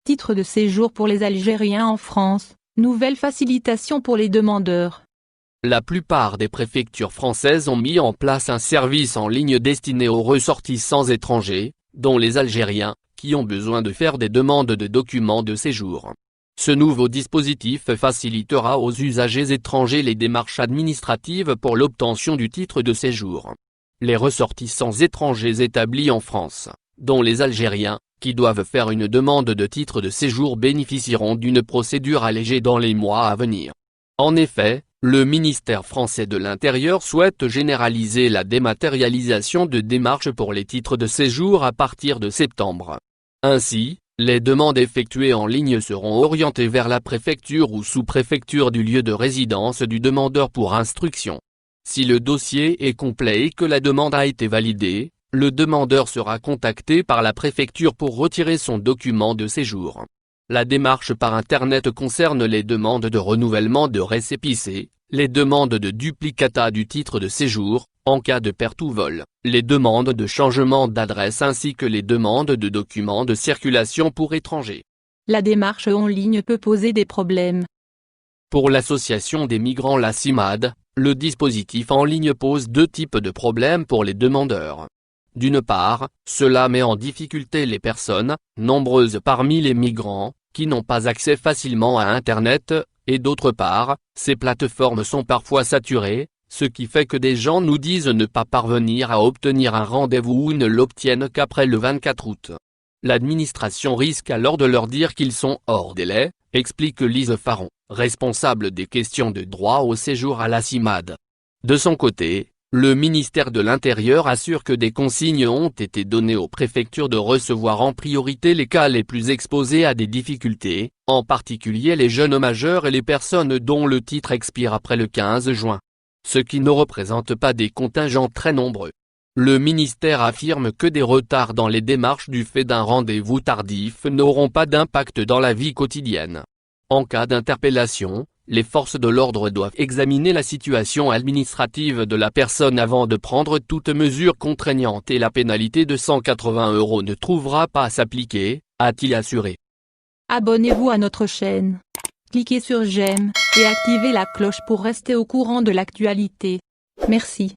Titre de séjour pour les Algériens en France, nouvelle facilitation pour les demandeurs. La plupart des préfectures françaises ont mis en place un service en ligne destiné aux ressortissants étrangers, dont les Algériens, qui ont besoin de faire des demandes de documents de séjour. Ce nouveau dispositif facilitera aux usagers étrangers les démarches administratives pour l'obtention du titre de séjour. Les ressortissants étrangers établis en France, dont les Algériens, qui doivent faire une demande de titre de séjour bénéficieront d'une procédure allégée dans les mois à venir. En effet, le ministère français de l'Intérieur souhaite généraliser la dématérialisation de démarches pour les titres de séjour à partir de septembre. Ainsi, les demandes effectuées en ligne seront orientées vers la préfecture ou sous-préfecture du lieu de résidence du demandeur pour instruction. Si le dossier est complet et que la demande a été validée, le demandeur sera contacté par la préfecture pour retirer son document de séjour. La démarche par Internet concerne les demandes de renouvellement de récépissé, les demandes de duplicata du titre de séjour, en cas de perte ou vol, les demandes de changement d'adresse ainsi que les demandes de documents de circulation pour étrangers. La démarche en ligne peut poser des problèmes. Pour l'association des migrants la CIMAD, le dispositif en ligne pose deux types de problèmes pour les demandeurs. D'une part, cela met en difficulté les personnes, nombreuses parmi les migrants, qui n'ont pas accès facilement à Internet, et d'autre part, ces plateformes sont parfois saturées, ce qui fait que des gens nous disent ne pas parvenir à obtenir un rendez-vous ou ne l'obtiennent qu'après le 24 août. L'administration risque alors de leur dire qu'ils sont hors délai, explique Lise Faron, responsable des questions de droit au séjour à la CIMAD. De son côté, le ministère de l'Intérieur assure que des consignes ont été données aux préfectures de recevoir en priorité les cas les plus exposés à des difficultés, en particulier les jeunes majeurs et les personnes dont le titre expire après le 15 juin. Ce qui ne représente pas des contingents très nombreux. Le ministère affirme que des retards dans les démarches du fait d'un rendez-vous tardif n'auront pas d'impact dans la vie quotidienne. En cas d'interpellation, les forces de l'ordre doivent examiner la situation administrative de la personne avant de prendre toute mesure contraignante et la pénalité de 180 € ne trouvera pas à s'appliquer, a-t-il assuré. Abonnez-vous à notre chaîne. Cliquez sur j'aime et activez la cloche pour rester au courant de l'actualité. Merci.